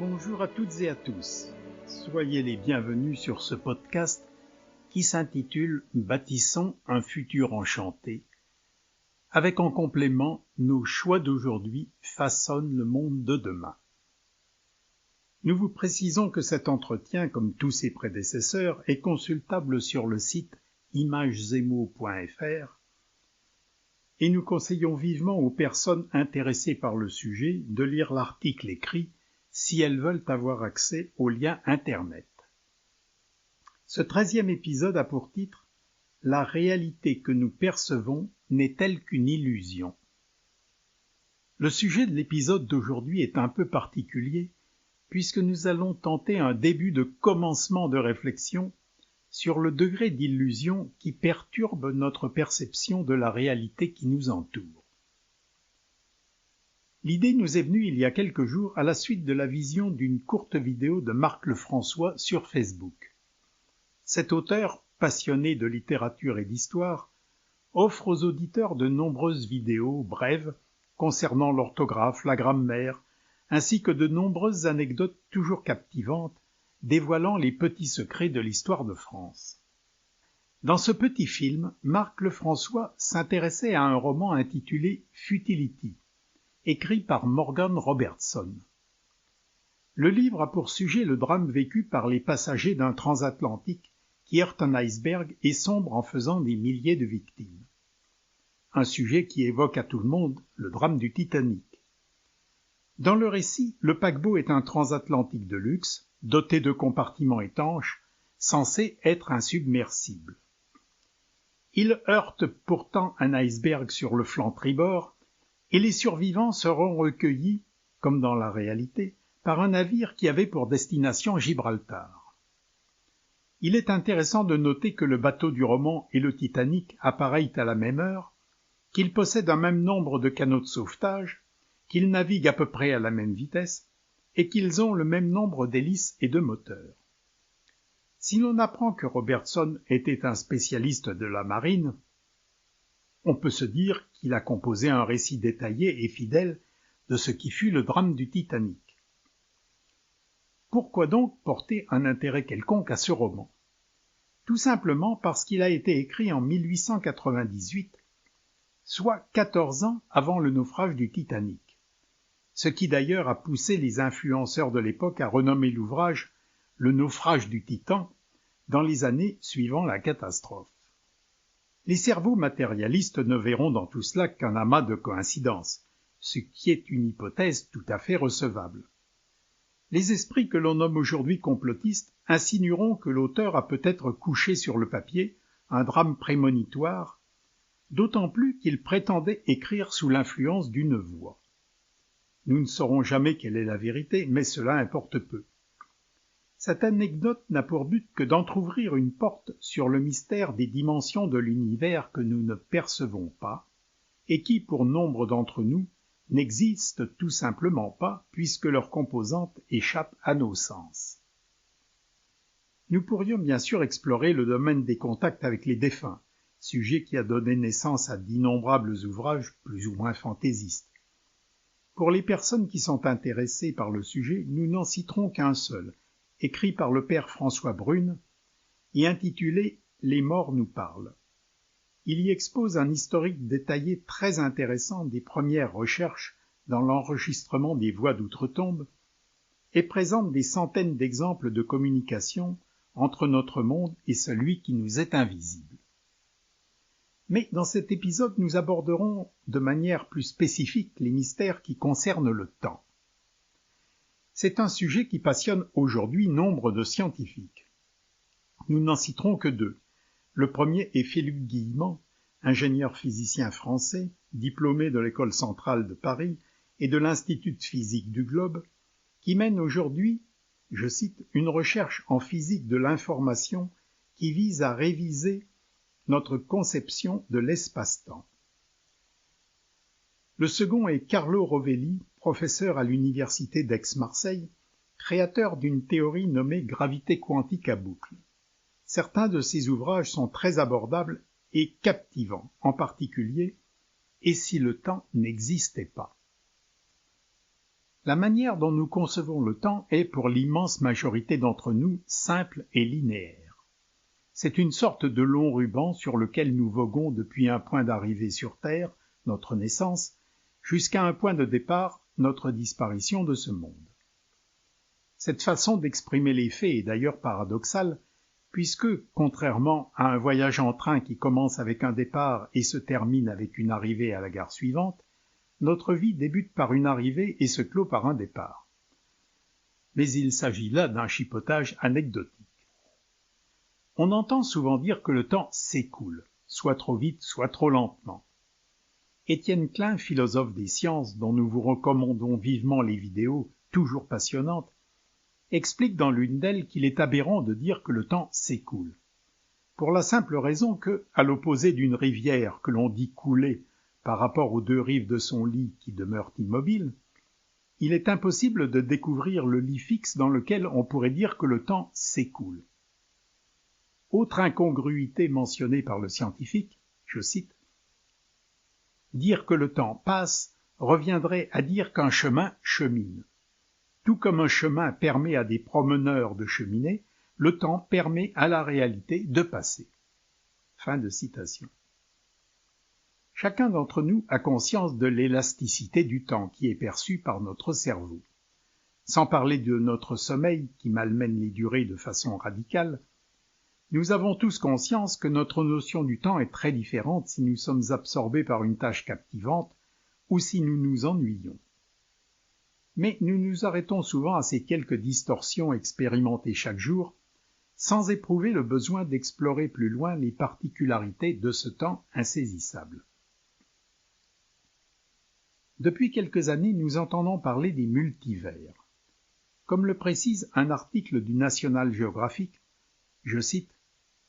Bonjour à toutes et à tous. Soyez les bienvenus sur ce podcast qui s'intitule « Bâtissons un futur enchanté », avec en complément « Nos choix d'aujourd'hui façonnent le monde de demain ». Nous vous précisons que cet entretien, comme tous ses prédécesseurs, est consultable sur le site imagezemo.fr et nous conseillons vivement aux personnes intéressées par le sujet de lire l'article écrit si elles veulent avoir accès au lien Internet. Ce 13e épisode a pour titre « La réalité que nous percevons n'est-elle qu'une illusion ?» Le sujet de l'épisode d'aujourd'hui est un peu particulier puisque nous allons tenter un début de commencement de réflexion sur le degré d'illusion qui perturbe notre perception de la réalité qui nous entoure. L'idée nous est venue il y a quelques jours à la suite de la vision d'une courte vidéo de Marc Lefrançois sur Facebook. Cet auteur, passionné de littérature et d'histoire, offre aux auditeurs de nombreuses vidéos brèves concernant l'orthographe, la grammaire, ainsi que de nombreuses anecdotes toujours captivantes dévoilant les petits secrets de l'histoire de France. Dans ce petit film, Marc Lefrançois s'intéressait à un roman intitulé « Futility », écrit par Morgan Robertson. Le livre a pour sujet le drame vécu par les passagers d'un transatlantique qui heurte un iceberg et sombre en faisant des milliers de victimes. Un sujet qui évoque à tout le monde le drame du Titanic. Dans le récit, le paquebot est un transatlantique de luxe, doté de compartiments étanches, censé être insubmersible. Il heurte pourtant un iceberg sur le flanc tribord, et les survivants seront recueillis, comme dans la réalité, par un navire qui avait pour destination Gibraltar. Il est intéressant de noter que le bateau du roman et le Titanic appareillent à la même heure, qu'ils possèdent un même nombre de canots de sauvetage, qu'ils naviguent à peu près à la même vitesse, et qu'ils ont le même nombre d'hélices et de moteurs. Si l'on apprend que Robertson était un spécialiste de la marine, on peut se dire qu'il a composé un récit détaillé et fidèle de ce qui fut le drame du Titanic. Pourquoi donc porter un intérêt quelconque à ce roman ? Tout simplement parce qu'il a été écrit en 1898, soit 14 ans avant le naufrage du Titanic, ce qui d'ailleurs a poussé les influenceurs de l'époque à renommer l'ouvrage « Le naufrage du Titan » dans les années suivant la catastrophe. Les cerveaux matérialistes ne verront dans tout cela qu'un amas de coïncidences, ce qui est une hypothèse tout à fait recevable. Les esprits que l'on nomme aujourd'hui complotistes insinueront que l'auteur a peut-être couché sur le papier un drame prémonitoire, d'autant plus qu'il prétendait écrire sous l'influence d'une voix. Nous ne saurons jamais quelle est la vérité, mais cela importe peu. Cette anecdote n'a pour but que d'entr'ouvrir une porte sur le mystère des dimensions de l'univers que nous ne percevons pas, et qui, pour nombre d'entre nous, n'existent tout simplement pas puisque leurs composantes échappent à nos sens. Nous pourrions bien sûr explorer le domaine des contacts avec les défunts, sujet qui a donné naissance à d'innombrables ouvrages plus ou moins fantaisistes. Pour les personnes qui sont intéressées par le sujet, nous n'en citerons qu'un seul, écrit par le père François Brune, et intitulé « Les morts nous parlent ». Il y expose un historique détaillé très intéressant des premières recherches dans l'enregistrement des voix d'outre-tombe et présente des centaines d'exemples de communication entre notre monde et celui qui nous est invisible. Mais dans cet épisode, nous aborderons de manière plus spécifique les mystères qui concernent le temps. C'est un sujet qui passionne aujourd'hui nombre de scientifiques. Nous n'en citerons que deux. Le premier est Philippe Guillemant, ingénieur physicien français, diplômé de l'École centrale de Paris et de l'Institut de physique du Globe, qui mène aujourd'hui, je cite, une recherche en physique de l'information qui vise à réviser notre conception de l'espace-temps. Le second est Carlo Rovelli, professeur à l'université d'Aix-Marseille, créateur d'une théorie nommée gravité quantique à boucle. Certains de ses ouvrages sont très abordables et captivants, en particulier « Et si le temps n'existait pas ?» La manière dont nous concevons le temps est, pour l'immense majorité d'entre nous, simple et linéaire. C'est une sorte de long ruban sur lequel nous voguons depuis un point d'arrivée sur Terre, notre naissance, jusqu'à un point de départ, notre disparition de ce monde. Cette façon d'exprimer les faits est d'ailleurs paradoxale, puisque, contrairement à un voyage en train qui commence avec un départ et se termine avec une arrivée à la gare suivante, notre vie débute par une arrivée et se clôt par un départ. Mais il s'agit là d'un chipotage anecdotique. On entend souvent dire que le temps s'écoule, soit trop vite, soit trop lentement. Étienne Klein, philosophe des sciences, dont nous vous recommandons vivement les vidéos, toujours passionnantes, explique dans l'une d'elles qu'il est aberrant de dire que le temps s'écoule. Pour la simple raison que, à l'opposé d'une rivière que l'on dit couler par rapport aux deux rives de son lit qui demeurent immobiles, il est impossible de découvrir le lit fixe dans lequel on pourrait dire que le temps s'écoule. Autre incongruité mentionnée par le scientifique, je cite, « Dire que le temps passe reviendrait à dire qu'un chemin chemine. Tout comme un chemin permet à des promeneurs de cheminer, le temps permet à la réalité de passer. » Fin de citation. Chacun d'entre nous a conscience de l'élasticité du temps qui est perçue par notre cerveau. Sans parler de notre sommeil qui malmène les durées de façon radicale, nous avons tous conscience que notre notion du temps est très différente si nous sommes absorbés par une tâche captivante ou si nous nous ennuyons. Mais nous nous arrêtons souvent à ces quelques distorsions expérimentées chaque jour, sans éprouver le besoin d'explorer plus loin les particularités de ce temps insaisissable. Depuis quelques années, nous entendons parler des multivers. Comme le précise un article du National Geographic, je cite,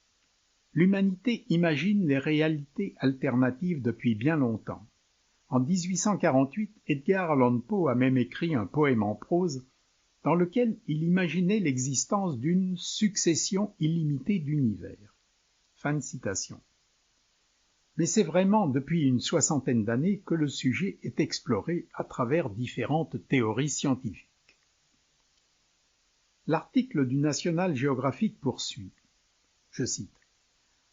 « L'humanité imagine les réalités alternatives depuis bien longtemps. En 1848, Edgar Allan Poe a même écrit un poème en prose dans lequel il imaginait l'existence d'une succession illimitée d'univers. » Fin de citation. Mais c'est vraiment depuis une soixantaine d'années que le sujet est exploré à travers différentes théories scientifiques. L'article du National Geographic poursuit, je cite,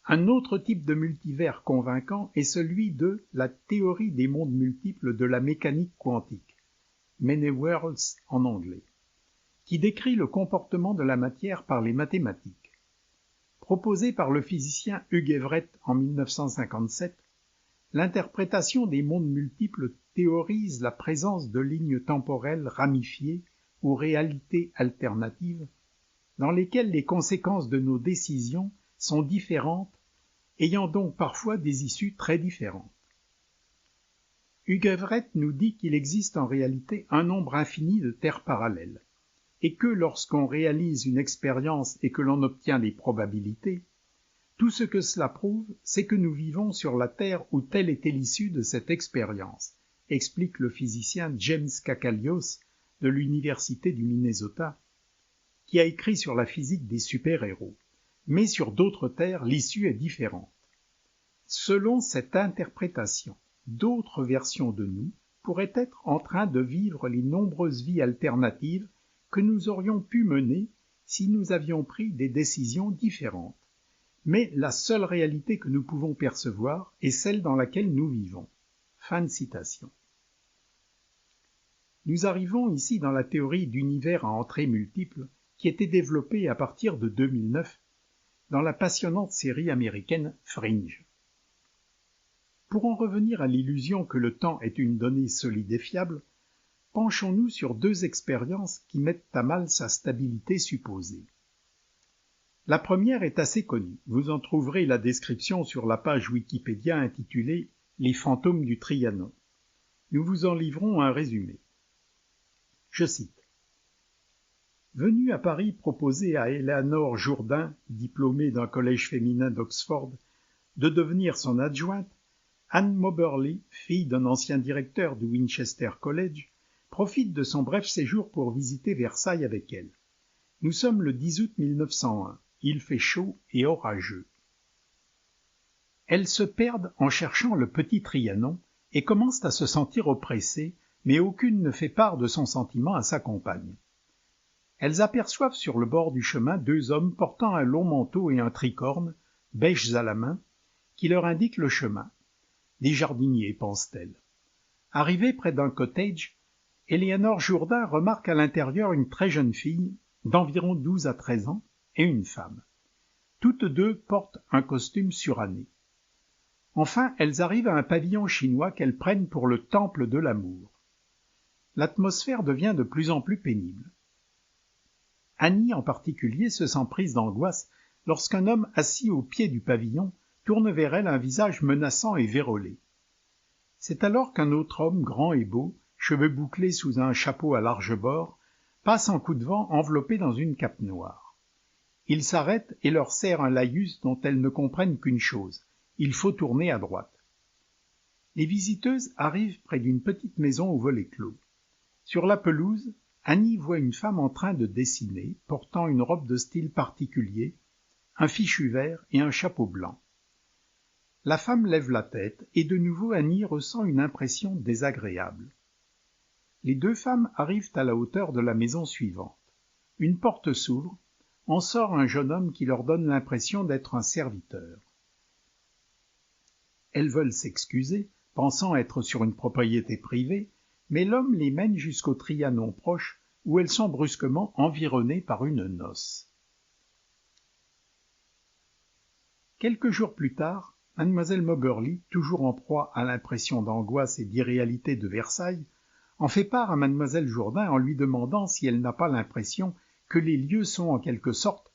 « Un autre type de multivers convaincant est celui de la théorie des mondes multiples de la mécanique quantique, Many Worlds en anglais, qui décrit le comportement de la matière par les mathématiques. Proposée par le physicien Hugh Everett en 1957, l'interprétation des mondes multiples théorise la présence de lignes temporelles ramifiées ou réalités alternatives dans lesquelles les conséquences de nos décisions sont différentes, ayant donc parfois des issues très différentes. Hugh Everett nous dit qu'il existe en réalité un nombre infini de terres parallèles, et que lorsqu'on réalise une expérience et que l'on obtient des probabilités, tout ce que cela prouve, c'est que nous vivons sur la Terre où telle était l'issue de cette expérience, explique le physicien James Kakalios de l'Université du Minnesota, qui a écrit sur la physique des super-héros. Mais sur d'autres terres, l'issue est différente. Selon cette interprétation, d'autres versions de nous pourraient être en train de vivre les nombreuses vies alternatives que nous aurions pu mener si nous avions pris des décisions différentes. Mais la seule réalité que nous pouvons percevoir est celle dans laquelle nous vivons. Fin de citation. Nous arrivons ici dans la théorie d'univers à entrées multiples qui était développée à partir de 2009 dans la passionnante série américaine Fringe. Pour en revenir à l'illusion que le temps est une donnée solide et fiable, penchons-nous sur deux expériences qui mettent à mal sa stabilité supposée. La première est assez connue. Vous en trouverez la description sur la page Wikipédia intitulée « Les fantômes du Trianon ». Nous vous en livrons un résumé. Je cite. Venue à Paris proposer à Eleanor Jourdain, diplômée d'un collège féminin d'Oxford, de devenir son adjointe, Anne Moberly, fille d'un ancien directeur du Winchester College, profite de son bref séjour pour visiter Versailles avec elle. Nous sommes le 10 août 1901. Il fait chaud et orageux. Elles se perdent en cherchant le petit Trianon et commencent à se sentir oppressées, mais aucune ne fait part de son sentiment à sa compagne. Elles aperçoivent sur le bord du chemin 2 hommes portant un long manteau et un tricorne, bêches à la main, qui leur indiquent le chemin. Des jardiniers, pense-t-elle. Arrivée près d'un cottage, Éléanore Jourdain remarque à l'intérieur une très jeune fille, d'environ 12 à 13 ans, et une femme. Toutes 2 portent un costume suranné. Enfin, elles arrivent à un pavillon chinois qu'elles prennent pour le temple de l'amour. L'atmosphère devient de plus en plus pénible. Annie, en particulier, se sent prise d'angoisse lorsqu'un homme assis au pied du pavillon tourne vers elle un visage menaçant et vérolé. C'est alors qu'un autre homme grand et beau, cheveux bouclés sous un chapeau à large bord, passe en coup de vent enveloppé dans une cape noire. Il s'arrête et leur serre un laïus dont elles ne comprennent qu'une chose: il faut tourner à droite. Les visiteuses arrivent près d'une petite maison au volet clos. Sur la pelouse, Annie voit une femme en train de dessiner, portant une robe de style particulier, un fichu vert et un chapeau blanc. La femme lève la tête et de nouveau Annie ressent une impression désagréable. Les 2 femmes arrivent à la hauteur de la maison suivante. Une porte s'ouvre, en sort un jeune homme qui leur donne l'impression d'être un serviteur. Elles veulent s'excuser, pensant être sur une propriété privée, mais l'homme les mène jusqu'au Trianon proche, où elles sont brusquement environnées par une noce. Quelques jours plus tard, Mademoiselle Moberly, toujours en proie à l'impression d'angoisse et d'irréalité de Versailles, en fait part à Mademoiselle Jourdain en lui demandant si elle n'a pas l'impression que les lieux sont en quelque sorte,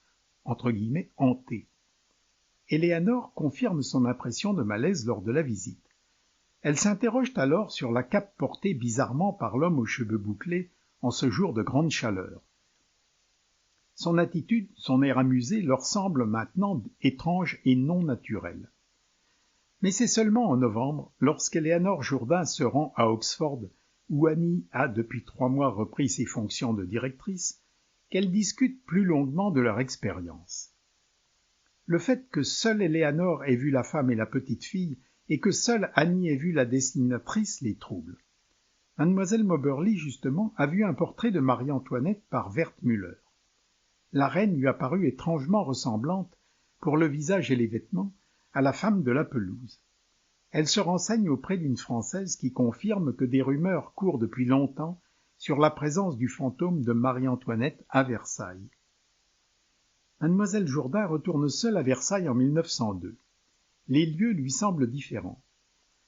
entre guillemets, hantés. Éléanore confirme son impression de malaise lors de la visite. Elle s'interroge alors sur la cape portée bizarrement par l'homme aux cheveux bouclés en ce jour de grande chaleur. Son attitude, son air amusé leur semblent maintenant étranges et non naturels. Mais c'est seulement en novembre, lorsqu'Éléanore Jourdain se rend à Oxford, où Annie a depuis 3 mois repris ses fonctions de directrice, qu'elles discutent plus longuement de leur expérience. Le fait que seule Éléanore ait vu la femme et la petite fille, et que seule Annie ait vu la dessinatrice, les trouble. Mademoiselle Moberly, justement, a vu un portrait de Marie-Antoinette par Wertmüller. La reine lui a paru étrangement ressemblante, pour le visage et les vêtements, à la femme de la pelouse. Elle se renseigne auprès d'une Française qui confirme que des rumeurs courent depuis longtemps sur la présence du fantôme de Marie-Antoinette à Versailles. Mademoiselle Jourdain retourne seule à Versailles en 1902. Les lieux lui semblent différents.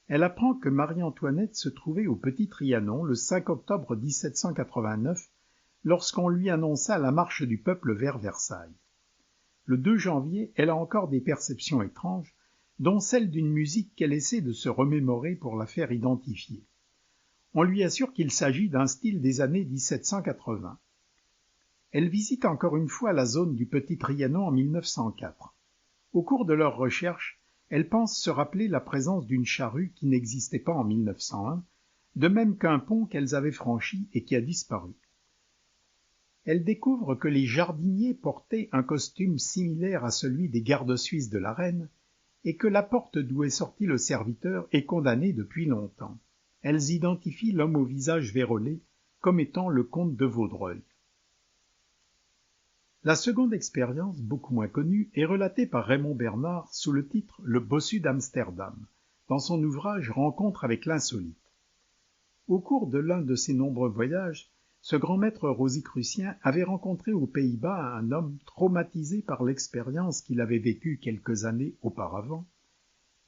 Elle apprend que Marie-Antoinette se trouvait au Petit Trianon le 5 octobre 1789, lorsqu'on lui annonça la marche du peuple vers Versailles. Le 2 janvier, elle a encore des perceptions étranges, dont celle d'une musique qu'elle essaie de se remémorer pour la faire identifier. On lui assure qu'il s'agit d'un style des années 1780. Elle visite encore une fois la zone du Petit Trianon en 1904. Au cours de leurs recherches, elle pense se rappeler la présence d'une charrue qui n'existait pas en 1901, de même qu'un pont qu'elles avaient franchi et qui a disparu. Elle découvre que les jardiniers portaient un costume similaire à celui des gardes suisses de la reine, et que la porte d'où est sorti le serviteur est condamnée depuis longtemps. Elles identifient l'homme au visage vérolé comme étant le comte de Vaudreuil. La seconde expérience, beaucoup moins connue, est relatée par Raymond Bernard sous le titre « Le bossu d'Amsterdam » dans son ouvrage « Rencontre avec l'insolite ». Au cours de l'un de ses nombreux voyages, ce grand maître rosicrucien avait rencontré aux Pays-Bas un homme traumatisé par l'expérience qu'il avait vécue quelques années auparavant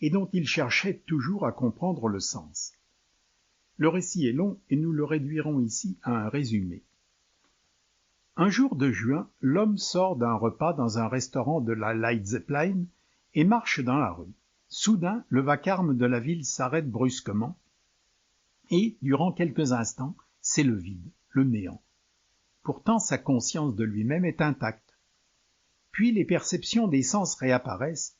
et dont il cherchait toujours à comprendre le sens. Le récit est long et nous le réduirons ici à un résumé. Un jour de juin, l'homme sort d'un repas dans un restaurant de la Leidseplein et marche dans la rue. Soudain, le vacarme de la ville s'arrête brusquement et, durant quelques instants, c'est le vide, le néant. Pourtant, sa conscience de lui-même est intacte. Puis les perceptions des sens réapparaissent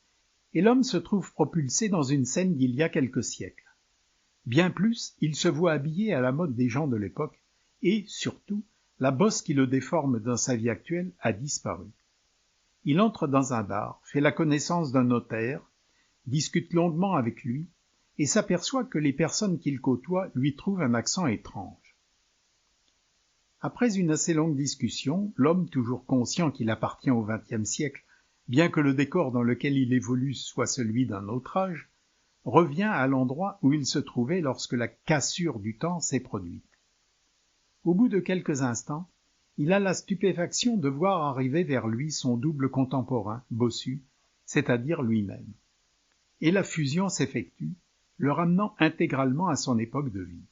et l'homme se trouve propulsé dans une scène d'il y a quelques siècles. Bien plus, il se voit habillé à la mode des gens de l'époque et, surtout, la bosse qui le déforme dans sa vie actuelle a disparu. Il entre dans un bar, fait la connaissance d'un notaire, discute longuement avec lui et s'aperçoit que les personnes qu'il côtoie lui trouvent un accent étrange. Après une assez longue discussion, l'homme, toujours conscient qu'il appartient au XXe siècle, bien que le décor dans lequel il évolue soit celui d'un autre âge, revient à l'endroit où il se trouvait lorsque la cassure du temps s'est produite. Au bout de quelques instants, il a la stupéfaction de voir arriver vers lui son double contemporain, bossu, c'est-à-dire lui-même. Et la fusion s'effectue, le ramenant intégralement à son époque de vie.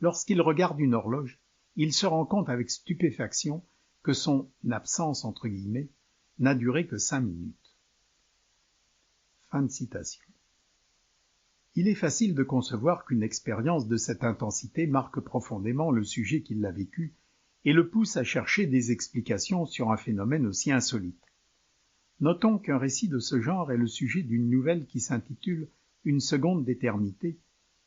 Lorsqu'il regarde une horloge, il se rend compte avec stupéfaction que son « absence » entre guillemets n'a duré que 5 minutes. Fin de citation. Il est facile de concevoir qu'une expérience de cette intensité marque profondément le sujet qui l'a vécu et le pousse à chercher des explications sur un phénomène aussi insolite. Notons qu'un récit de ce genre est le sujet d'une nouvelle qui s'intitule « Une seconde d'éternité »,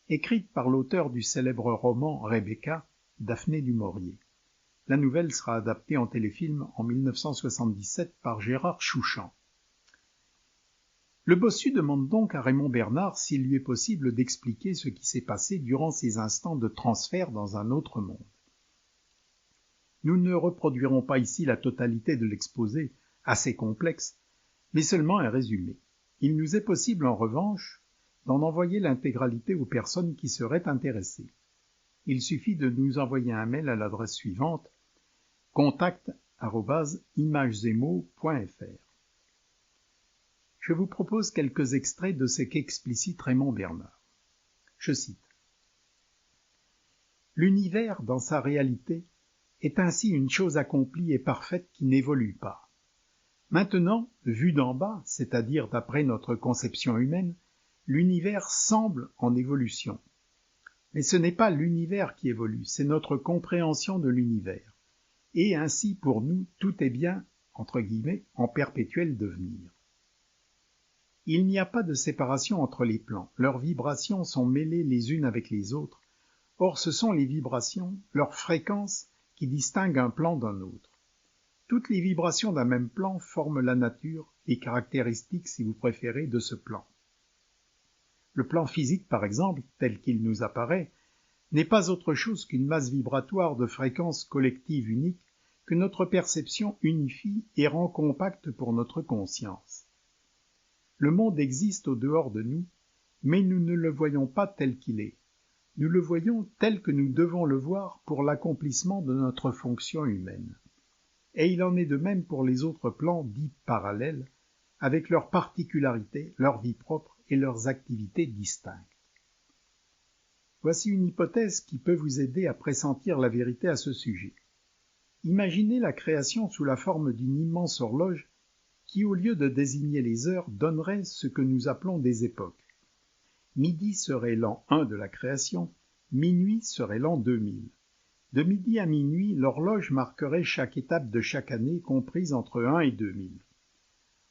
écrite par l'auteur du célèbre roman Rebecca, Daphné du Maurier. La nouvelle sera adaptée en téléfilm en 1977 par Gérard Chouchan. Le bossu demande donc à Raymond Bernard s'il lui est possible d'expliquer ce qui s'est passé durant ces instants de transfert dans un autre monde. Nous ne reproduirons pas ici la totalité de l'exposé, assez complexe, mais seulement un résumé. Il nous est possible en revanche d'en envoyer l'intégralité aux personnes qui seraient intéressées. Il suffit de nous envoyer un mail à l'adresse suivante contact@imagezemo.fr. Je vous propose quelques extraits de ce qu'explicite Raymond Bernard. Je cite. « L'univers, dans sa réalité, est ainsi une chose accomplie et parfaite qui n'évolue pas. Maintenant, vu d'en bas, c'est-à-dire d'après notre conception humaine, l'univers semble en évolution. Mais ce n'est pas l'univers qui évolue, c'est notre compréhension de l'univers. Et ainsi, pour nous, tout est bien, entre guillemets, en perpétuel devenir. Il n'y a pas de séparation entre les plans, leurs vibrations sont mêlées les unes avec les autres, or ce sont les vibrations, leurs fréquences, qui distinguent un plan d'un autre. Toutes les vibrations d'un même plan forment la nature, les caractéristiques, si vous préférez, de ce plan. Le plan physique, par exemple, tel qu'il nous apparaît, n'est pas autre chose qu'une masse vibratoire de fréquences collectives uniques que notre perception unifie et rend compacte pour notre conscience. Le monde existe au dehors de nous, mais nous ne le voyons pas tel qu'il est. Nous le voyons tel que nous devons le voir pour l'accomplissement de notre fonction humaine. Et il en est de même pour les autres plans dits parallèles, avec leurs particularités, leur vie propre et leurs activités distinctes. Voici une hypothèse qui peut vous aider à pressentir la vérité à ce sujet. Imaginez la création sous la forme d'une immense horloge qui, au lieu de désigner les heures, donnerait ce que nous appelons des époques. Midi serait l'an 1 de la création, minuit serait l'an 2000. De midi à minuit, l'horloge marquerait chaque étape de chaque année comprise entre 1 et 2000.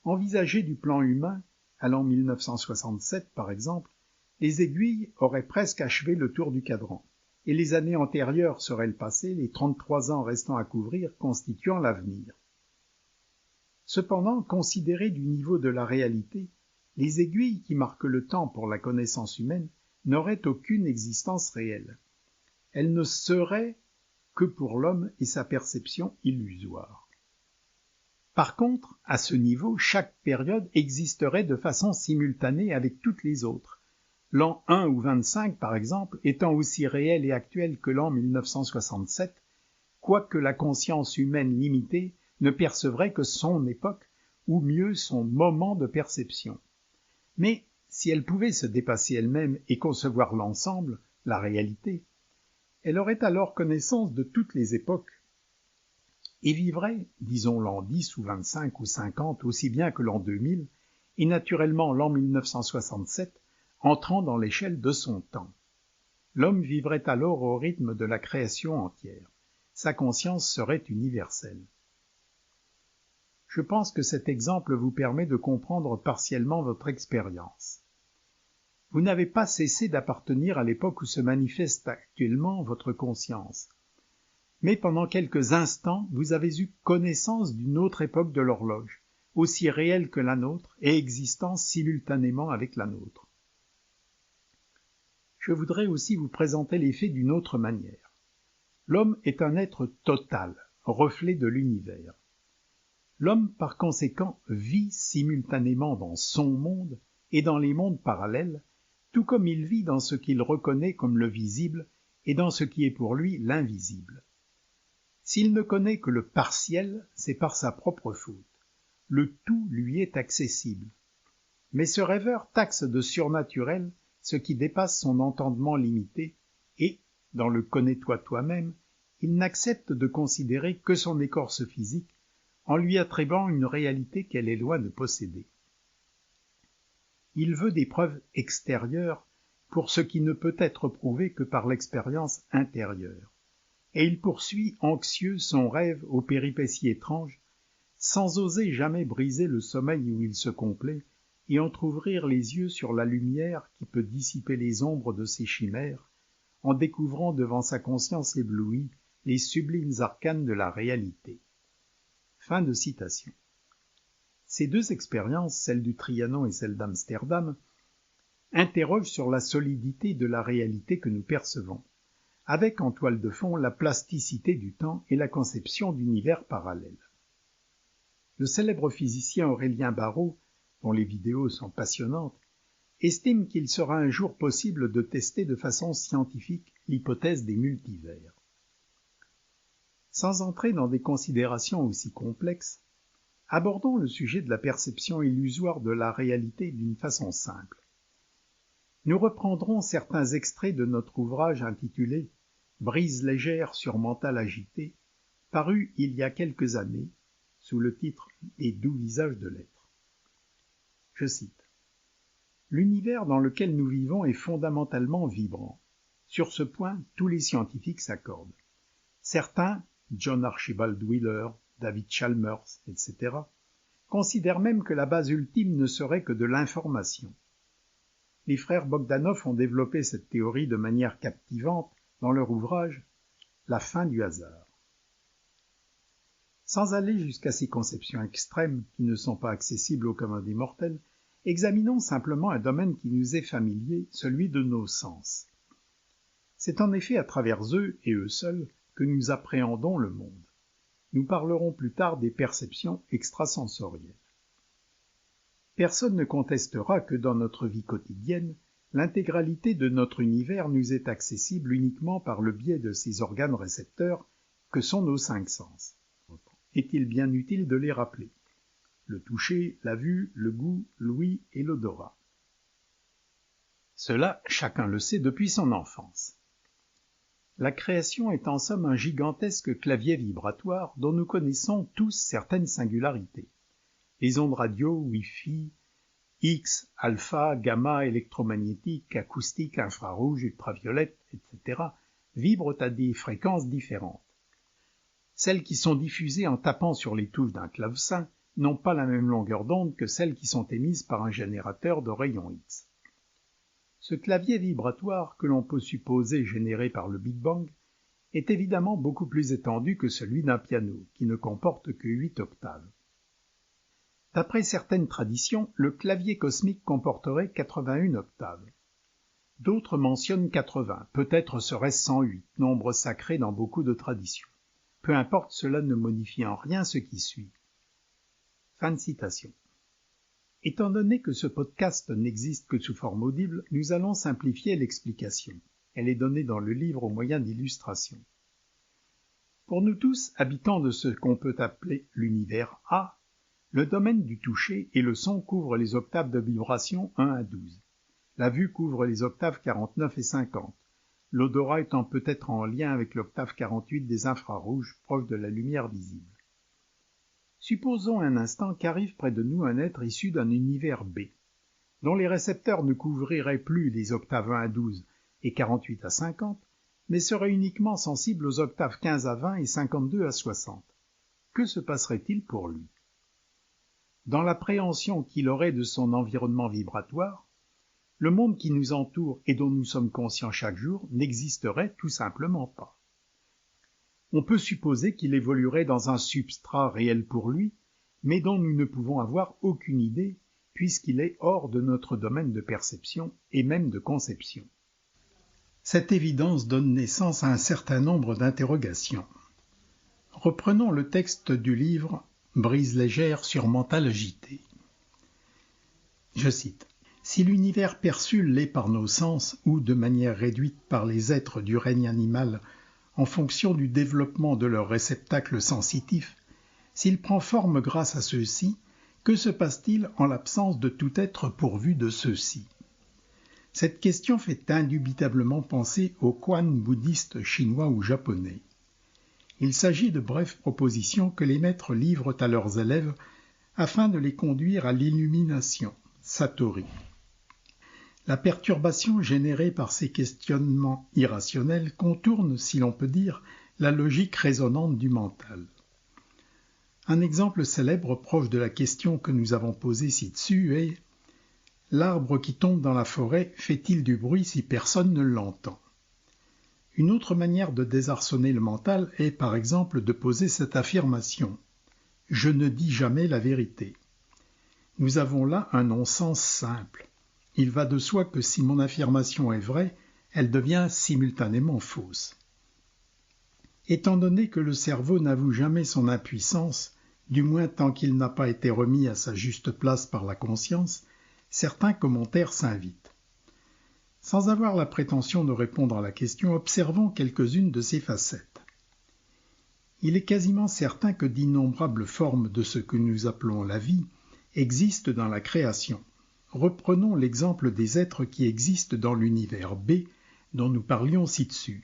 Envisagé du plan humain, à l'an 1967 par exemple, les aiguilles auraient presque achevé le tour du cadran, et les années antérieures seraient le passé, les 33 ans restant à couvrir constituant l'avenir. Cependant, considérées du niveau de la réalité, les aiguilles qui marquent le temps pour la connaissance humaine n'auraient aucune existence réelle. Elles ne seraient que pour l'homme et sa perception illusoire. Par contre, à ce niveau, chaque période existerait de façon simultanée avec toutes les autres. L'an 1 ou 25, par exemple, étant aussi réel et actuel que l'an 1967, quoique la conscience humaine limitée ne percevrait que son époque, ou mieux son moment de perception. Mais si elle pouvait se dépasser elle-même et concevoir l'ensemble, la réalité, elle aurait alors connaissance de toutes les époques, et vivrait, disons l'an 10 ou 25 ou 50, aussi bien que l'an 2000, et naturellement l'an 1967, entrant dans l'échelle de son temps. L'homme vivrait alors au rythme de la création entière. Sa conscience serait universelle. Je pense que cet exemple vous permet de comprendre partiellement votre expérience. Vous n'avez pas cessé d'appartenir à l'époque où se manifeste actuellement votre conscience. Mais pendant quelques instants, vous avez eu connaissance d'une autre époque de l'horloge, aussi réelle que la nôtre et existant simultanément avec la nôtre. je voudrais aussi vous présenter les faits d'une autre manière. L'homme est un être total, reflet de l'univers. L'homme, par conséquent, vit simultanément dans son monde et dans les mondes parallèles, tout comme il vit dans ce qu'il reconnaît comme le visible et dans ce qui est pour lui l'invisible. S'il ne connaît que le partiel, c'est par sa propre faute. Le tout lui est accessible. Mais ce rêveur taxe de surnaturel ce qui dépasse son entendement limité et, dans le connais-toi toi-même, il n'accepte de considérer que son écorce physique en lui attribuant une réalité qu'elle est loin de posséder. Il veut des preuves extérieures pour ce qui ne peut être prouvé que par l'expérience intérieure, et il poursuit anxieux son rêve aux péripéties étranges, sans oser jamais briser le sommeil où il se complaît et entr'ouvrir les yeux sur la lumière qui peut dissiper les ombres de ses chimères, en découvrant devant sa conscience éblouie les sublimes arcanes de la réalité. Fin de citation. Ces deux expériences, celle du Trianon et celle d'Amsterdam, interrogent sur la solidité de la réalité que nous percevons, avec en toile de fond la plasticité du temps et la conception d'univers parallèles. Le célèbre physicien Aurélien Barraud, dont les vidéos sont passionnantes, estime qu'il sera un jour possible de tester de façon scientifique l'hypothèse des multivers. Sans entrer dans des considérations aussi complexes, abordons le sujet de la perception illusoire de la réalité d'une façon simple. Nous reprendrons certains extraits de notre ouvrage intitulé « Brise légère sur mental agité », paru il y a quelques années, sous le titre « Les doux visages de l'être ». Je cite. « L'univers dans lequel nous vivons est fondamentalement vibrant. Sur ce point, tous les scientifiques s'accordent. Certains, John Archibald Wheeler, David Chalmers, etc., considèrent même que la base ultime ne serait que de l'information. Les frères Bogdanov ont développé cette théorie de manière captivante dans leur ouvrage « La fin du hasard ». Sans aller jusqu'à ces conceptions extrêmes qui ne sont pas accessibles au commun des mortels, examinons simplement un domaine qui nous est familier, celui de nos sens. C'est en effet à travers eux et eux seuls que nous appréhendons le monde. Nous parlerons plus tard des perceptions extrasensorielles. Personne ne contestera que dans notre vie quotidienne, l'intégralité de notre univers nous est accessible uniquement par le biais de ces organes récepteurs que sont nos cinq sens. Est-il bien utile de les rappeler? Le toucher, la vue, le goût, l'ouïe et l'odorat. Cela, chacun le sait depuis son enfance. La création est en somme un gigantesque clavier vibratoire dont nous connaissons tous certaines singularités. Les ondes radio, Wi-Fi, X, alpha, gamma, électromagnétiques, acoustiques, infrarouges, ultraviolettes, etc. vibrent à des fréquences différentes. Celles qui sont diffusées en tapant sur les touches d'un clavecin n'ont pas la même longueur d'onde que celles qui sont émises par un générateur de rayons X. Ce clavier vibratoire, que l'on peut supposer généré par le Big Bang, est évidemment beaucoup plus étendu que celui d'un piano, qui ne comporte que 8 octaves. D'après certaines traditions, le clavier cosmique comporterait 81 octaves. D'autres mentionnent 80, peut-être serait-ce 108, nombre sacré dans beaucoup de traditions. Peu importe, cela ne modifie en rien ce qui suit. Fin de citation. Étant donné que ce podcast n'existe que sous forme audible, nous allons simplifier l'explication. Elle est donnée dans le livre au moyen d'illustrations. Pour nous tous, habitants de ce qu'on peut appeler l'univers A, le domaine du toucher et le son couvrent les octaves de vibration 1 à 12. La vue couvre les octaves 49 et 50, l'odorat étant peut-être en lien avec l'octave 48 des infrarouges, proche de la lumière visible. Supposons un instant qu'arrive près de nous un être issu d'un univers B, dont les récepteurs ne couvriraient plus les octaves 1 à 12 et 48 à 50, mais seraient uniquement sensibles aux octaves 15 à 20 et 52 à 60. Que se passerait-il pour lui? Dans l'appréhension qu'il aurait de son environnement vibratoire, le monde qui nous entoure et dont nous sommes conscients chaque jour n'existerait tout simplement pas. On peut supposer qu'il évoluerait dans un substrat réel pour lui, mais dont nous ne pouvons avoir aucune idée, puisqu'il est hors de notre domaine de perception et même de conception. Cette évidence donne naissance à un certain nombre d'interrogations. Reprenons le texte du livre « Brise légère sur mental agité ». Je cite. « Si l'univers perçu l'est par nos sens ou de manière réduite par les êtres du règne animal en fonction du développement de leurs réceptacles sensitifs, s'il prend forme grâce à ceux-ci, que se passe-t-il en l'absence de tout être pourvu de ceux-ci » Cette question fait indubitablement penser aux koans bouddhistes chinois ou japonais. Il s'agit de brèves propositions que les maîtres livrent à leurs élèves afin de les conduire à l'illumination, satori. La perturbation générée par ces questionnements irrationnels contourne, si l'on peut dire, la logique raisonnante du mental. Un exemple célèbre proche de la question que nous avons posée ci-dessus est « L'arbre qui tombe dans la forêt fait-il du bruit si personne ne l'entend ?» Une autre manière de désarçonner le mental est par exemple de poser cette affirmation « Je ne dis jamais la vérité ». Nous avons là un non-sens simple. Il va de soi que si mon affirmation est vraie, elle devient simultanément fausse. Étant donné que le cerveau n'avoue jamais son impuissance, du moins tant qu'il n'a pas été remis à sa juste place par la conscience, certains commentaires s'invitent. Sans avoir la prétention de répondre à la question, observons quelques-unes de ces facettes. Il est quasiment certain que d'innombrables formes de ce que nous appelons la vie existent dans la création. Reprenons l'exemple des êtres qui existent dans l'univers B dont nous parlions ci-dessus.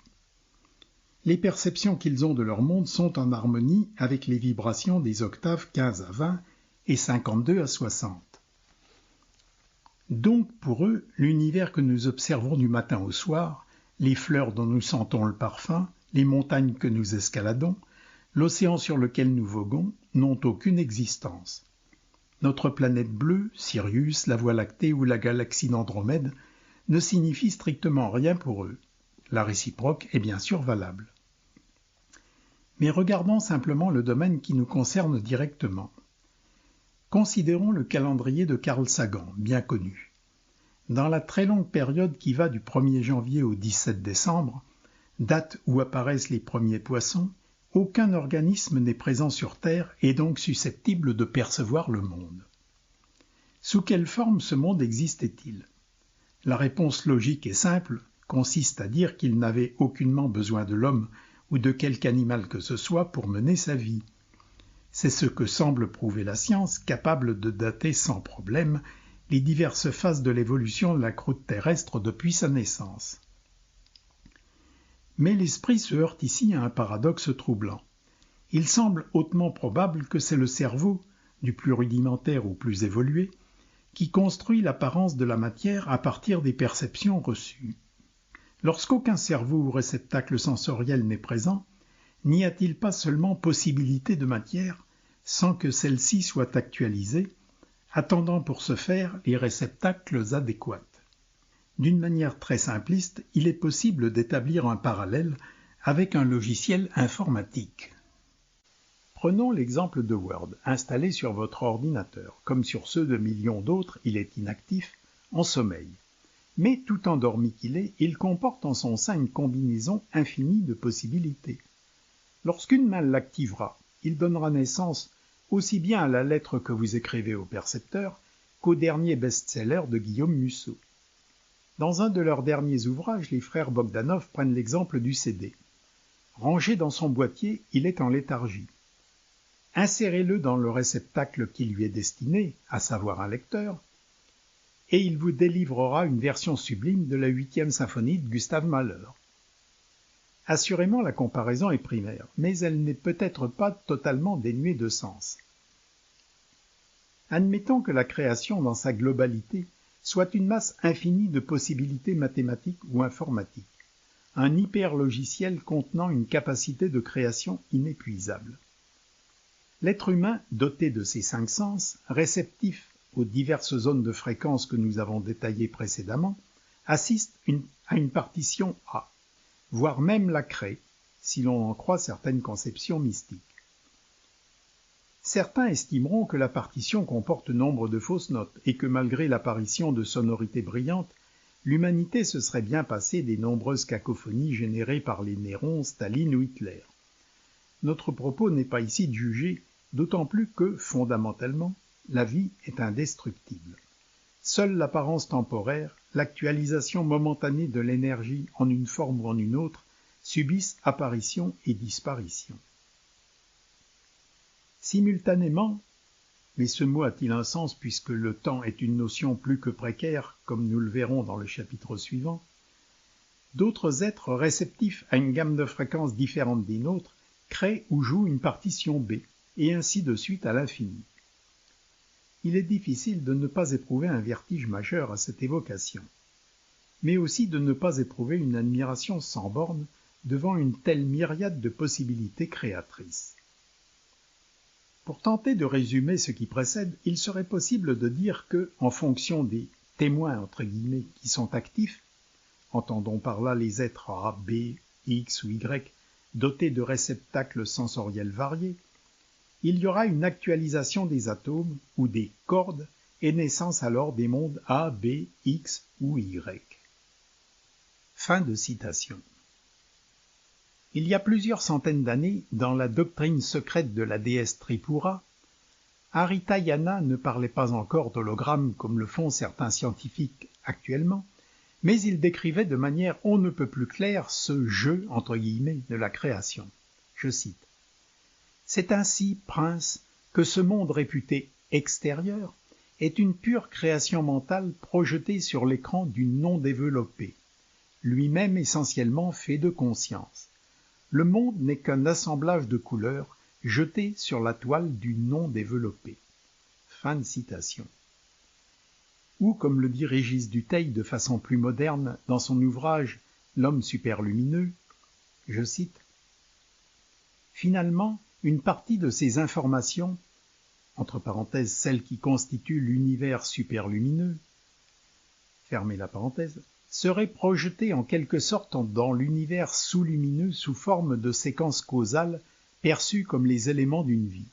Les perceptions qu'ils ont de leur monde sont en harmonie avec les vibrations des octaves 15 à 20 et 52 à 60. Donc pour eux, l'univers que nous observons du matin au soir, les fleurs dont nous sentons le parfum, les montagnes que nous escaladons, l'océan sur lequel nous voguons, n'ont aucune existence. Notre planète bleue, Sirius, la Voie lactée ou la galaxie d'Andromède ne signifient strictement rien pour eux. La réciproque est bien sûr valable. Mais regardons simplement le domaine qui nous concerne directement. Considérons le calendrier de Carl Sagan, bien connu. Dans la très longue période qui va du 1er janvier au 17 décembre, date où apparaissent les premiers poissons, aucun organisme n'est présent sur Terre et donc susceptible de percevoir le monde. Sous quelle forme ce monde existait-il ? La réponse logique et simple consiste à dire qu'il n'avait aucunement besoin de l'homme ou de quelque animal que ce soit pour mener sa vie. C'est ce que semble prouver la science, capable de dater sans problème les diverses phases de l'évolution de la croûte terrestre depuis sa naissance. Mais l'esprit se heurte ici à un paradoxe troublant. Il semble hautement probable que c'est le cerveau, du plus rudimentaire au plus évolué, qui construit l'apparence de la matière à partir des perceptions reçues. Lorsqu'aucun cerveau ou réceptacle sensoriel n'est présent, n'y a-t-il pas seulement possibilité de matière sans que celle-ci soit actualisée, attendant pour ce faire les réceptacles adéquats? D'une manière très simpliste, il est possible d'établir un parallèle avec un logiciel informatique. Prenons l'exemple de Word, installé sur votre ordinateur. Comme sur ceux de millions d'autres, il est inactif, en sommeil. Mais tout endormi qu'il est, il comporte en son sein une combinaison infinie de possibilités. Lorsqu'une main l'activera, il donnera naissance aussi bien à la lettre que vous écrivez au percepteur qu'au dernier best-seller de Guillaume Musso. Dans un de leurs derniers ouvrages, les frères Bogdanov prennent l'exemple du CD. Rangé dans son boîtier, il est en léthargie. Insérez-le dans le réceptacle qui lui est destiné, à savoir un lecteur, et il vous délivrera une version sublime de la 8e symphonie de Gustav Mahler. Assurément, la comparaison est primaire, mais elle n'est peut-être pas totalement dénuée de sens. Admettons que la création dans sa globalité soit une masse infinie de possibilités mathématiques ou informatiques, un hyperlogiciel contenant une capacité de création inépuisable. L'être humain, doté de ces 5 sens, réceptif aux diverses zones de fréquence que nous avons détaillées précédemment, assiste à une partition A, voire même la crée, si l'on en croit certaines conceptions mystiques. Certains estimeront que la partition comporte nombre de fausses notes et que malgré l'apparition de sonorités brillantes, l'humanité se serait bien passée des nombreuses cacophonies générées par les Néron, Staline ou Hitler. Notre propos n'est pas ici de juger, d'autant plus que, fondamentalement, la vie est indestructible. Seule l'apparence temporaire, l'actualisation momentanée de l'énergie en une forme ou en une autre, subissent apparition et disparition. Simultanément, mais ce mot a-t-il un sens puisque le temps est une notion plus que précaire, comme nous le verrons dans le chapitre suivant, d'autres êtres réceptifs à une gamme de fréquences différentes des nôtres créent ou jouent une partition B, et ainsi de suite à l'infini. Il est difficile de ne pas éprouver un vertige majeur à cette évocation, mais aussi de ne pas éprouver une admiration sans borne devant une telle myriade de possibilités créatrices. Pour tenter de résumer ce qui précède, il serait possible de dire que, en fonction des « témoins » entre guillemets qui sont actifs, entendons par là les êtres A, B, X ou Y, dotés de réceptacles sensoriels variés, il y aura une actualisation des atomes ou des cordes et naissance alors des mondes A, B, X ou Y. Fin de citation. Il y a plusieurs centaines d'années, dans la doctrine secrète de la déesse Tripura, Haritayana ne parlait pas encore d'hologramme comme le font certains scientifiques actuellement, mais il décrivait de manière on ne peut plus claire ce « jeu » entre guillemets de la création. Je cite. « C'est ainsi, prince, que ce monde réputé extérieur est une pure création mentale projetée sur l'écran du non développé, lui-même essentiellement fait de conscience. Le monde n'est qu'un assemblage de couleurs jetées sur la toile du non développé. » Fin de citation. Ou, comme le dit Régis Dutheil de façon plus moderne dans son ouvrage « L'homme superlumineux », je cite, « Finalement, une partie de ces informations, entre parenthèses celles qui constituent l'univers superlumineux, fermez la parenthèse, serait projetée en quelque sorte dans l'univers sous-lumineux sous forme de séquences causales perçues comme les éléments d'une vie.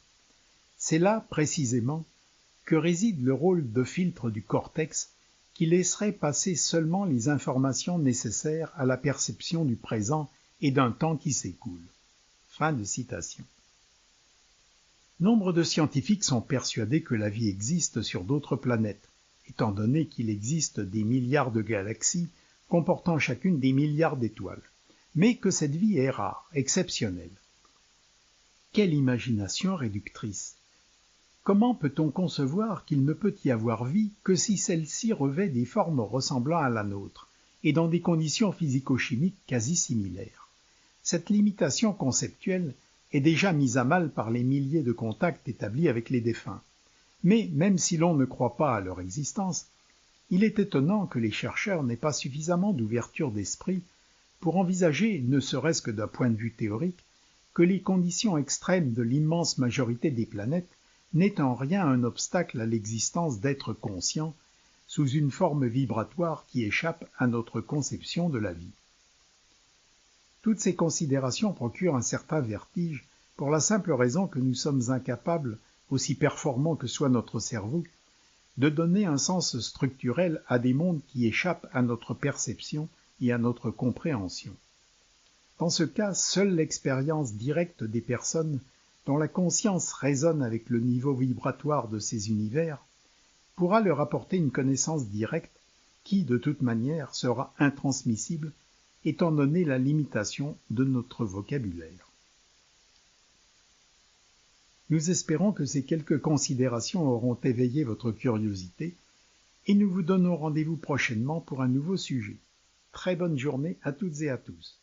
C'est là, précisément, que réside le rôle de filtre du cortex qui laisserait passer seulement les informations nécessaires à la perception du présent et d'un temps qui s'écoule. » Fin de citation. Nombre de scientifiques sont persuadés que la vie existe sur d'autres planètes, étant donné qu'il existe des milliards de galaxies comportant chacune des milliards d'étoiles, mais que cette vie est rare, exceptionnelle. Quelle imagination réductrice! Comment peut-on concevoir qu'il ne peut y avoir vie que si celle-ci revêt des formes ressemblant à la nôtre, et dans des conditions physico-chimiques quasi similaires? Cette limitation conceptuelle est déjà mise à mal par les milliers de contacts établis avec les défunts. Mais même si l'on ne croit pas à leur existence, il est étonnant que les chercheurs n'aient pas suffisamment d'ouverture d'esprit pour envisager, ne serait-ce que d'un point de vue théorique, que les conditions extrêmes de l'immense majorité des planètes n'est en rien un obstacle à l'existence d'êtres conscients sous une forme vibratoire qui échappe à notre conception de la vie. Toutes ces considérations procurent un certain vertige pour la simple raison que nous sommes incapables, aussi performants que soit notre cerveau, de donner un sens structurel à des mondes qui échappent à notre perception et à notre compréhension. Dans ce cas, seule l'expérience directe des personnes dont la conscience résonne avec le niveau vibratoire de ces univers pourra leur apporter une connaissance directe qui, de toute manière, sera intransmissible étant donné la limitation de notre vocabulaire. Nous espérons que ces quelques considérations auront éveillé votre curiosité et nous vous donnons rendez-vous prochainement pour un nouveau sujet. Très bonne journée à toutes et à tous.